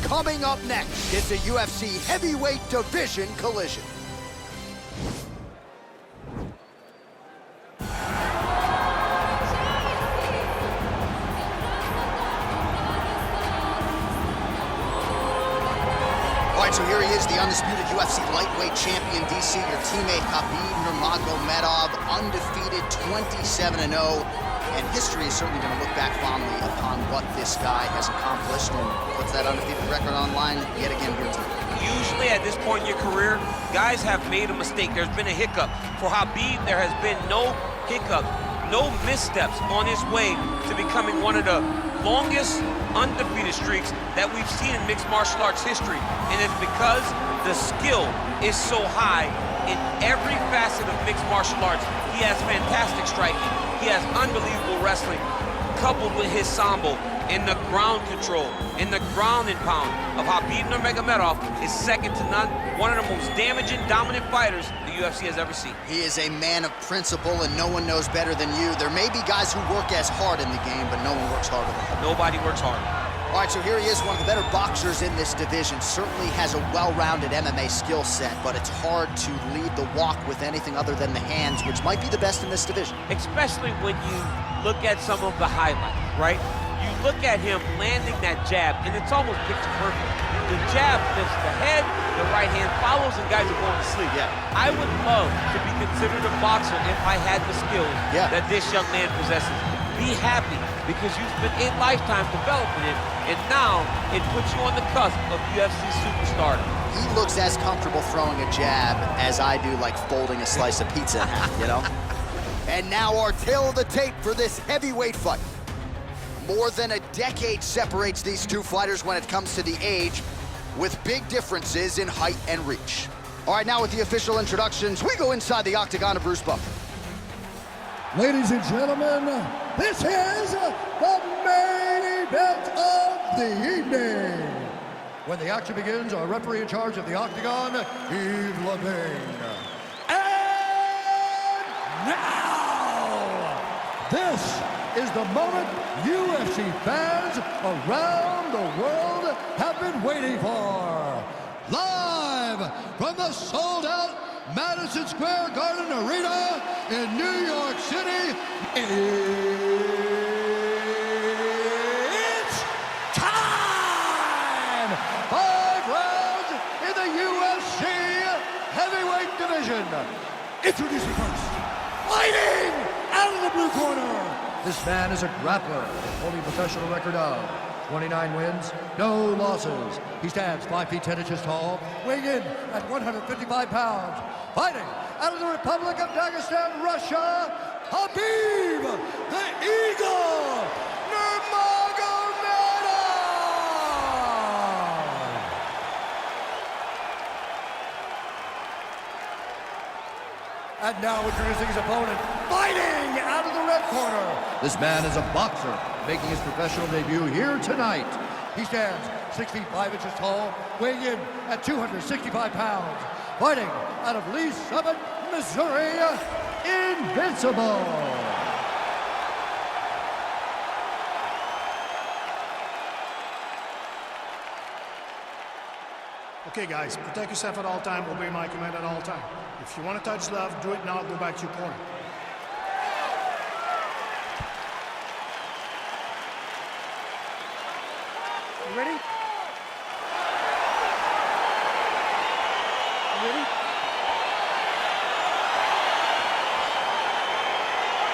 Coming up next, it's a UFC heavyweight division collision. All right, so here he is, the undisputed UFC lightweight champion, DC, your teammate Khabib Nurmagomedov, undefeated 27-0. And history is certainly going to look back fondly upon what this guy has accomplished and puts that undefeated record online yet again here tonight. Usually at this point in your career, guys have made a mistake. There's been a hiccup. For Khabib, there has been no hiccup, no missteps on his way to becoming one of the longest undefeated streaks that we've seen in mixed martial arts history. And it's because the skill is so high in every facet of mixed martial arts. He has fantastic striking. He has unbelievable wrestling, coupled with his sambo, and the ground control, and the ground and pound of Khabib Nurmagomedov is second to none. One of the most damaging, dominant fighters the UFC has ever seen. He is a man of principle, and no one knows better than you. There may be guys who work as hard in the game, but no one works harder than him. Nobody works harder. All right, so here he is, one of the better boxers in this division. Certainly has a well-rounded MMA skill set, but it's hard to lead the walk with anything other than the hands, which might be the best in this division. Especially when you look at some of the highlights, right? You look at him landing that jab, and it's almost picture perfect. The jab lifts the head, the right hand follows, and guys are going to sleep. Yeah. I would love to be considered a boxer if I had the skills that this young man possesses. Be happy, because you spent a lifetime developing it, and now it puts you on the cusp of UFC superstardom. He looks as comfortable throwing a jab as I do, like folding a slice of pizza in half, you know? And now our tale of the tape for this heavyweight fight. More than a decade separates these two fighters when it comes to the age, with big differences in height and reach. All right, now with the official introductions, we go inside the octagon of Bruce Buffer. Ladies and gentlemen, this is the main event of the evening. When the action begins, our referee in charge of the octagon, Yves Levine. And now, this is the moment UFC fans around the world have been waiting for. Live from the sold-out Madison Square Garden Arena in New York City, it's time! 5 rounds in the UFC heavyweight division. Introducing first, fighting out of the blue corner. This man is a grappler, holding a professional record of 29 wins, no losses. He stands 5 feet 10 inches tall, weighing in at 155 pounds. Fighting out of the Republic of Dagestan, Russia, Khabib the Eagle Nurmagomedov! And now introducing his opponent, fighting out of the red corner. This man is a boxer, making his professional debut here tonight. He stands 6 feet 5 inches tall, weighing in at 265 pounds. Fighting out of Lee Summit, Missouri, Invincible. Okay, guys, protect yourself at all time, obey my command at all time. If you want to touch love, do it now, go back to your corner. You ready?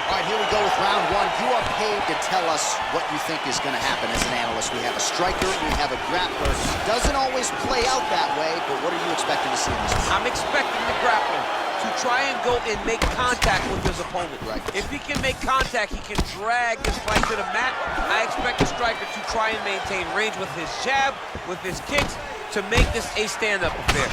All right, here we go with round one. You are paid to tell us what you think is going to happen as an analyst. We have a striker, we have a grappler. Doesn't always play out that way, but what are you expecting to see in this one? I'm expecting the grappler to try and go and make contact with his opponent. Right. If he can make contact, he can drag this fight to the mat. I expect the striker to try and maintain range with his jab, with his kicks, to make this a stand-up affair.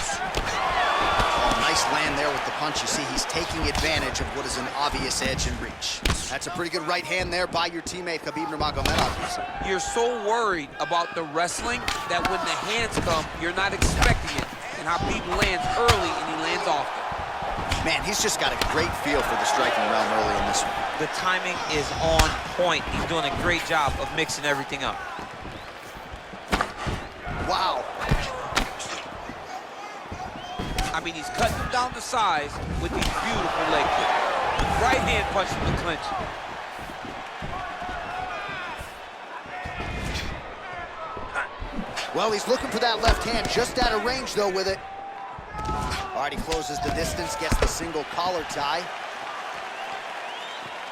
Nice land there with the punch. You see he's taking advantage of what is an obvious edge and reach. That's a pretty good right hand there by your teammate, Khabib Nurmagomedov. You're so worried about the wrestling that when the hands come, you're not expecting it. And Khabib lands early and he lands often. Man, he's just got a great feel for the striking realm early in this one. The timing is on point. He's doing a great job of mixing everything up. wow. I mean, he's cutting him down to size with these beautiful leg kicks. Right hand punch from the clinch. Well, he's looking for that left hand, just out of range, though, with it. All right, he closes the distance, gets the single collar tie.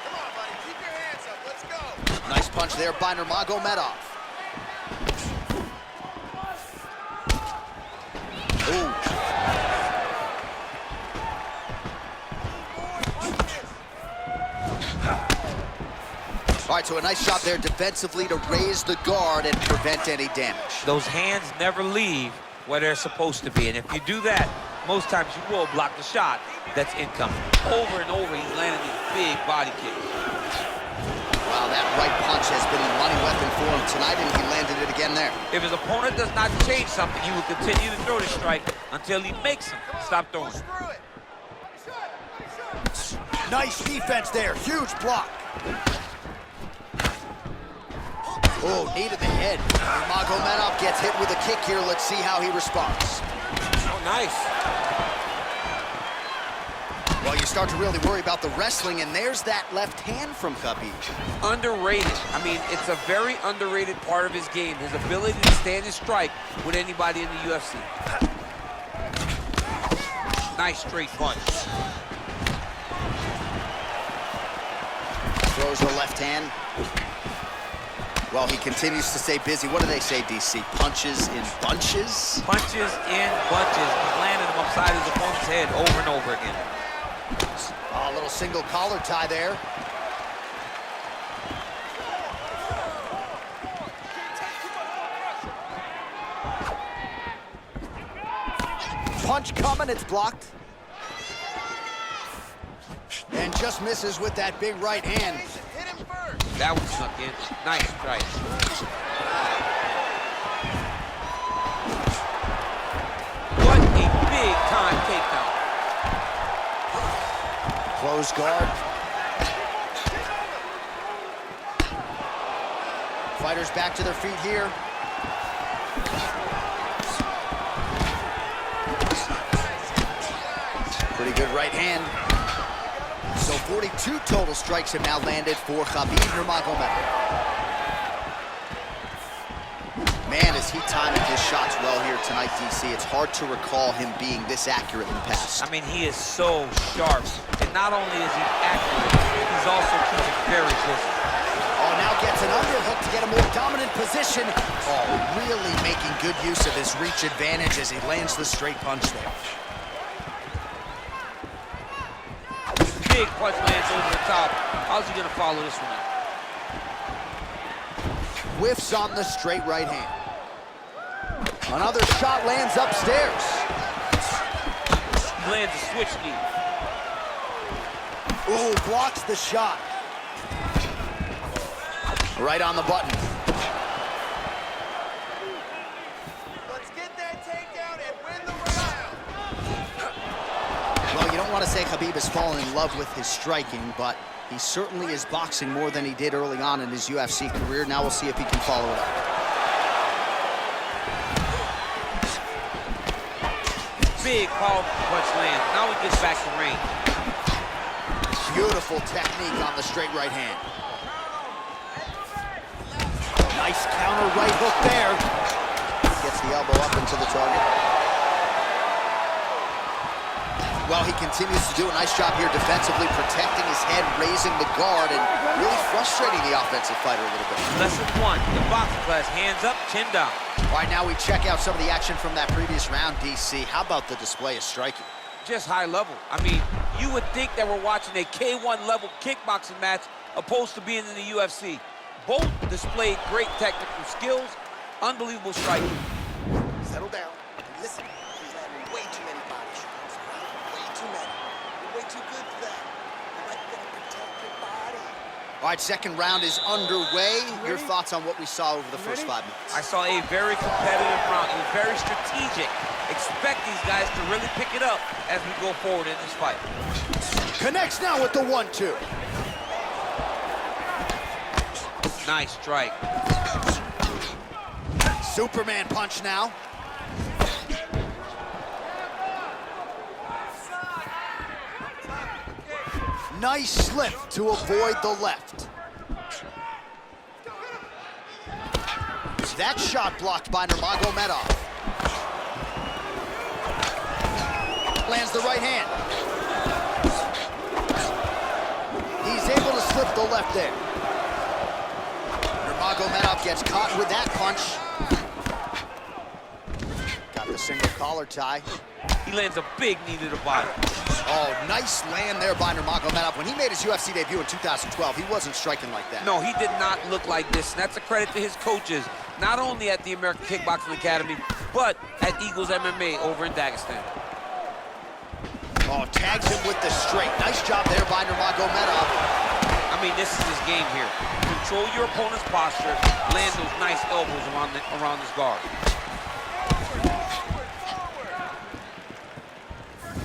Come on, buddy, keep your hands up, let's go. Nice punch there by Nurmagomedov. Ooh. All right, so a nice shot there defensively to raise the guard and prevent any damage. Those hands never leave where they're supposed to be, and if you do that, most times you will block the shot that's incoming. Over and over, he's landing these big body kicks. Wow, that right punch has been a money weapon for him tonight, and he landed it again there. If his opponent does not change something, he will continue to throw the strike until he makes him stop throwing. Screw it. Nice defense there, huge block. Oh, knee to the head. Nurmagomedov gets hit with a kick here. Let's see how he responds. Oh, nice. Well, you start to really worry about the wrestling, and there's that left hand from Khabib. Underrated. I mean, it's a very underrated part of his game, his ability to stand and strike with anybody in the UFC. Nice straight punch. Throws the left hand. Well, he continues to stay busy. What do they say, DC? Punches in bunches? Punches in bunches. He's landing them upside his opponent's head over and over again. Oh, a little single collar tie there. Punch coming, it's blocked. And just misses with that big right hand. Hit him first. That one snuck in. Nice strike. What a big time takedown. Close guard. Fighters back to their feet here. Pretty good right hand. So 42 total strikes have now landed for Khabib Nurmagomedov. Man, is he timing his shots well here tonight, DC. It's hard to recall him being this accurate in the past. I mean, he is so sharp. And not only is he accurate, he's also keeping very busy. Oh, now gets an underhook to get a more dominant position. Oh, really making good use of his reach advantage as he lands the straight punch there. Big punch lands over the top. How's he gonna follow this one up? Whiffs on the straight right hand. Another shot lands upstairs. He lands a switch knee. Ooh, blocks the shot. Right on the button. Let's get that takedown and win the round. Well, you don't want to say Khabib has fallen in love with his striking, but he certainly is boxing more than he did early on in his UFC career. Now we'll see if he can follow it up. Big powerful punch lands. Now he gets back to range. Beautiful technique on the straight right hand. Nice counter right hook there. Gets the elbow up into the target. Well, he continues to do a nice job here defensively, protecting his head, raising the guard, and really frustrating the offensive fighter a little bit. Lesson one, the boxing class, hands up, chin down. All right, now we check out some of the action from that previous round, DC. How about the display of striking? Just high level. I mean, you would think that we're watching a K1 level kickboxing match opposed to being in the UFC. Both displayed great technical skills, unbelievable striking. Settle down. Listen, he's landing way too many body shots. Way too many. You're way too good for that. You might gotta protect your body. All right, second round is underway. Your thoughts on what we saw over the first 5 minutes? I saw a very competitive round. It was very strategic. Expect these guys to really pick it up as we go forward in this fight. Connects now with the 1-2. Nice strike. Superman punch now. Nice slip to avoid the left. That shot blocked by Nurmagomedov. Lands the right hand. He's able to slip the left there. Nurmagomedov gets caught with that punch. Got the single collar tie. He lands a big knee to the body. Oh, nice land there by Nurmagomedov. When he made his UFC debut in 2012, he wasn't striking like that. No, he did not look like this, and that's a credit to his coaches, not only at the American Kickboxing Academy, but at Eagles MMA over in Dagestan. Oh, tags him with the straight. Nice job there by Nurmagomedov. I mean, this is his game here. Control your opponent's posture, land those nice elbows around his guard.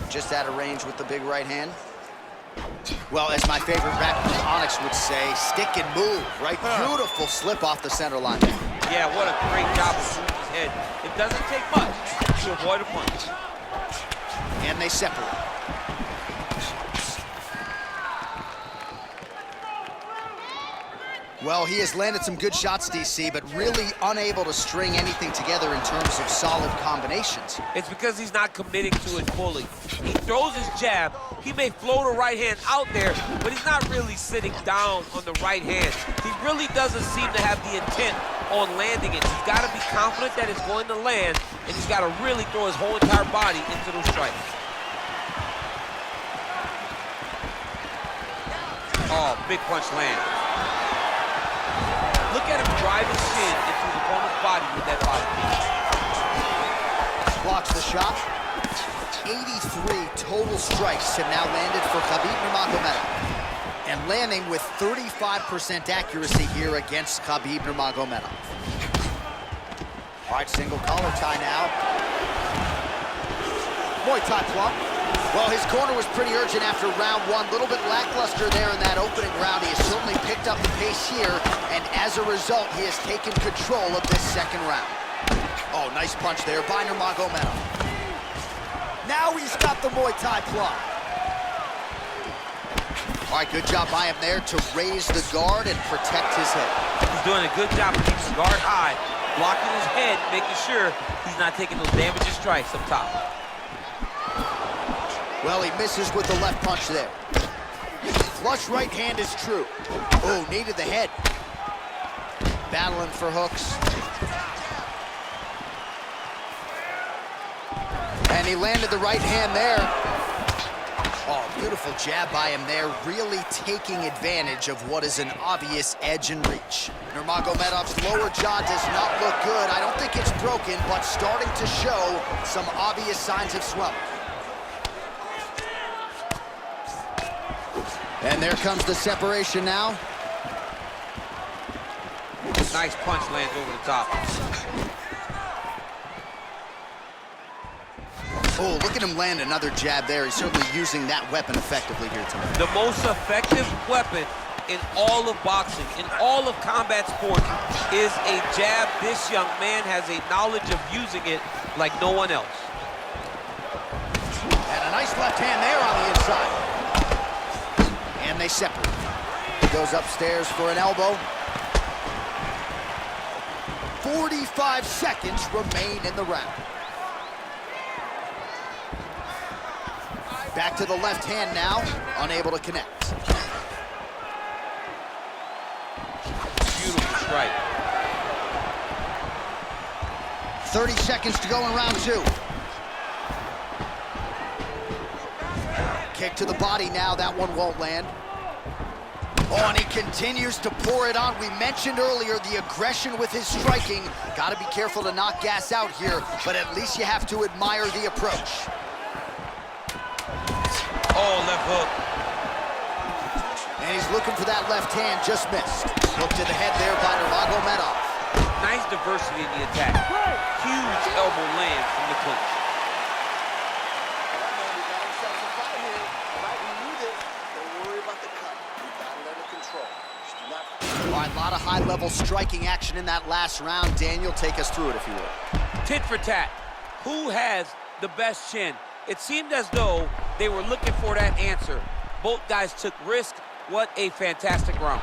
Just out of range with the big right hand. Well, as my favorite rapper Onyx would say, stick and move, right? Beautiful slip off the center line. Yeah, what a great job of moving his head. It doesn't take much to avoid a punch. And they separate. Well, he has landed some good shots, DC, but really unable to string anything together in terms of solid combinations. It's because he's not committing to it fully. He throws his jab. He may float a right hand out there, but he's not really sitting down on the right hand. He really doesn't seem to have the intent on landing it. He's got to be confident that it's going to land, and he's got to really throw his whole entire body into those strikes. Oh, big punch land. Look at him drive his shin into his opponent's body with that body. Blocks the shot. 83 total strikes have now landed for Khabib Nurmagomedov. And landing with 35% accuracy here against Khabib Nurmagomedov. All right, single collar tie now. Muay Thai plump. Well, his corner was pretty urgent after round one. A little bit lackluster there in that opening round. He has certainly picked up the pace here, and as a result, he has taken control of this second round. Oh, nice punch there by Nurmagomedov. Now he's got the Muay Thai plump. All right, good job by him there to raise the guard and protect his head. He's doing a good job of keeping his guard high, blocking his head, making sure he's not taking those damaging strikes up top. Well, he misses with the left punch there. Flush right hand is true. Oh, knee to the head. Battling for hooks. And he landed the right hand there. Oh, beautiful jab by him there, really taking advantage of what is an obvious edge and reach. Nurmagomedov's lower jaw does not look good. I don't think it's broken, but starting to show some obvious signs of swelling. And there comes the separation now. Nice punch lands over the top. Oh, look at him land another jab there. He's certainly using that weapon effectively here tonight. The most effective weapon in all of boxing, in all of combat sports, is a jab. This young man has a knowledge of using it like no one else. And a nice left hand there on the inside. And they separate. He goes upstairs for an elbow. 45 seconds remain in the round. Back to the left hand now, unable to connect. Beautiful strike. 30 seconds to go in round two. Kick to the body now, that one won't land. Oh, and he continues to pour it on. We mentioned earlier the aggression with his striking. Got to be careful to not gas out here, but at least you have to admire the approach. Oh, left hook. And he's looking for that left hand, just missed. Hook to the head there by Nurmagomedov. Nice diversity in the attack. Huge elbow land from the clinch. All right, a lot lot of high-level striking action in that last round. Daniel, take us through it, if you would. Tit for tat. Who has the best chin? It seemed as though they were looking for that answer. Both guys took risk. What a fantastic round.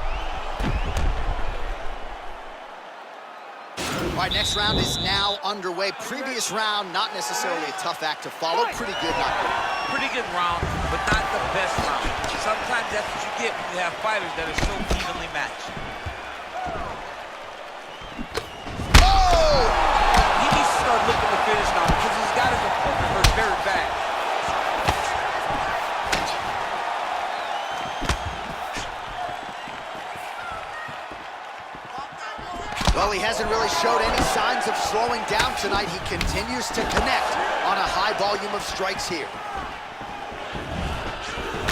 All right, next round is now underway. Previous round, not necessarily a tough act to follow. Pretty good, not good. Pretty good round, but not the best round. Sometimes that's what you get when you have fighters that are so evenly matched. Oh! He needs to start looking to finish now because he's got his opponent hurt very bad. Well, he hasn't really showed any signs of slowing down tonight. He continues to connect on a high volume of strikes here.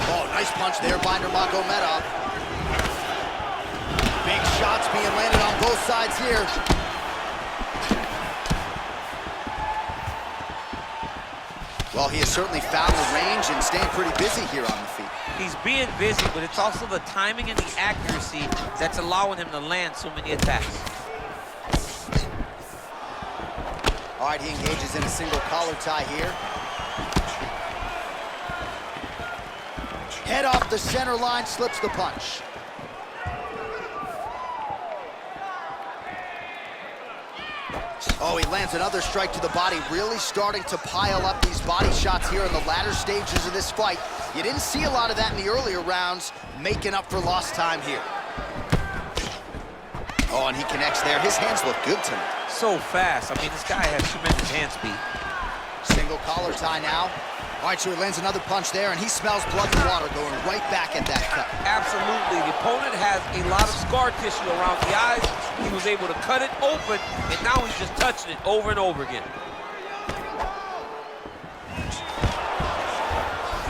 Oh, nice punch there by Nurmagomedov. Big shots being landed on both sides here. Well, he has certainly found the range and staying pretty busy here on the feet. He's being busy, but it's also the timing and the accuracy that's allowing him to land so many attacks. All right, he engages in a single collar tie here. Head off the center line, slips the punch. Oh, he lands another strike to the body, really starting to pile up these body shots here in the latter stages of this fight. You didn't see a lot of that in the earlier rounds, making up for lost time here. Oh, and he connects there. His hands look good tonight. So fast. I mean, this guy has tremendous hand speed. Single collar tie now. All right, so he lands another punch there, and he smells blood and water going right back at that cut. Absolutely. The opponent has a lot of scar tissue around the eyes. He was able to cut it open, and now he's just touching it over and over again.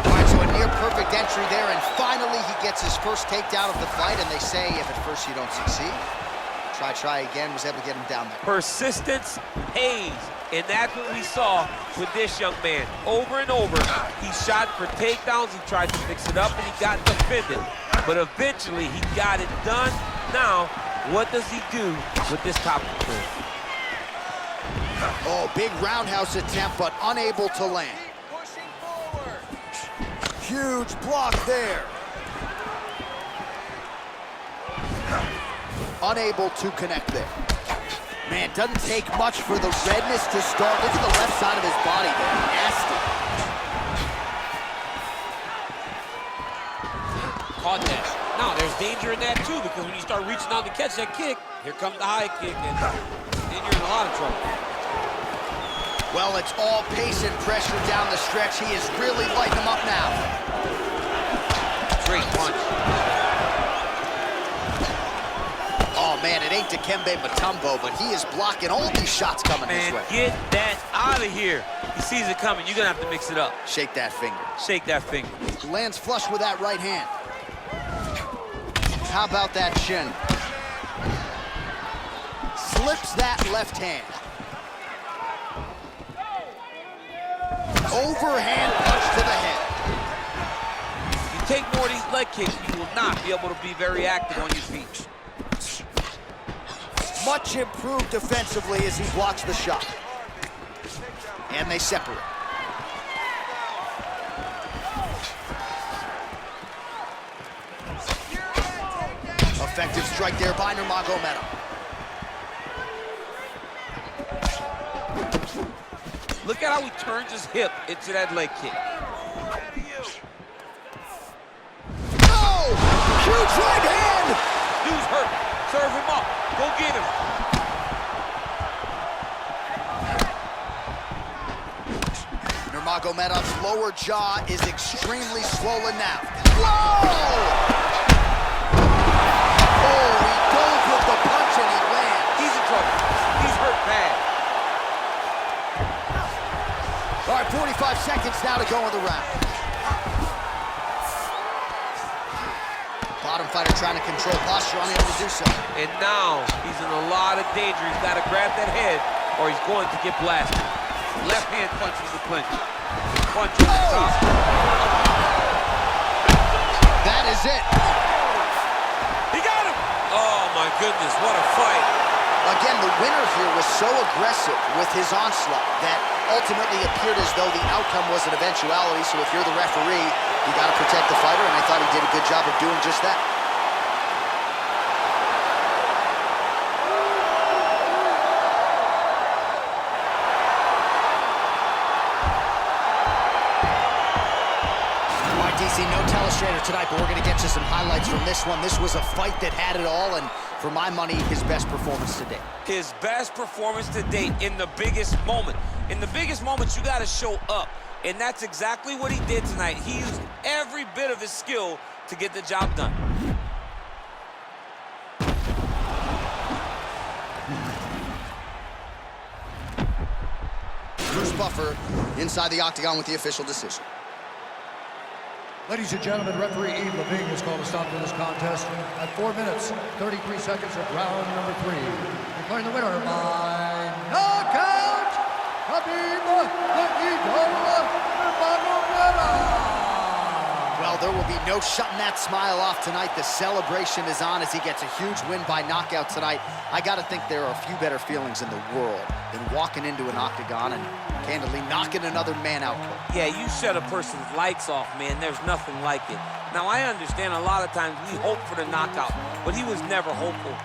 All right, so a near-perfect entry there, and finally he gets his first takedown of the fight, and they say if at first you don't succeed, try again, was able to get him down there. Persistence pays, and that's what we saw with this young man. Over and over, he shot for takedowns, he tried to fix it up, and he got defended. But eventually, he got it done. Now, what does he do with this top control? Oh, big roundhouse attempt, but unable to land. Huge block there. Unable to connect there. Man, doesn't take much for the redness to start. Look at the left side of his body there. Nasty. Caught that. Now, there's danger in that, too, because when you start reaching out to catch that kick, here comes the high kick, and then you're in a lot of trouble. Well, it's all pace and pressure down the stretch. He is really lighting him up now. Great punch. Oh, man, it ain't Dikembe Mutombo, but he is blocking all these shots coming his way. Get that out of here. He sees it coming. You're going to have to mix it up. Shake that finger. Shake that finger. Lands flush with that right hand. How about that shin? Slips that left hand. Overhand punch to the head. You take more of these leg kicks, you will not be able to be very active on your feet. Much improved defensively as he blocks the shot. And they separate. Effective strike there by Nurmagomedov. Look at how he turns his hip into that leg kick. Oh! Huge right hand! Dude's hurt. Serve him up. Go get him. Nurmagomedov's lower jaw is extremely swollen now. Whoa! Oh, he goes with the punch and he lands. He's in trouble. He's hurt bad. All right, 45 seconds now to go in the round. Bottom fighter trying to control posture, unable to do so. And now he's in a lot of danger. He's got to grab that head or he's going to get blasted. Left hand punch is the clinch. Punch on the top. That is it. He got him. Oh my my goodness, what a fight. Again, the winner here was so aggressive with his onslaught that ultimately appeared as though the outcome was an eventuality. So if you're the referee, you got to protect the fighter, and I thought he did a good job of doing just that. DC, no telestrator tonight, but we're going to get you some highlights from this one. This was a fight that had it all, and for my money, his best performance to date. His best performance to date in the biggest moment. In the biggest moments, you got to show up, and that's exactly what he did tonight. He used every bit of his skill to get the job done. Bruce Buffer inside the octagon with the official decision. Ladies and gentlemen, referee Yves Levine has called a stop to this contest at 4 minutes, 33 seconds of round number 3. Declaring the winner by knockout, Khabib Nurmagomedov. Well, there will be no shutting that smile off tonight. The celebration is on as he gets a huge win by knockout tonight. I got to think there are a few better feelings in the world than walking into an octagon and candidly knocking another man out cold. Yeah, you shut a person's lights off, man. There's nothing like it. Now, I understand a lot of times we hope for the knockout, but he was never hopeful.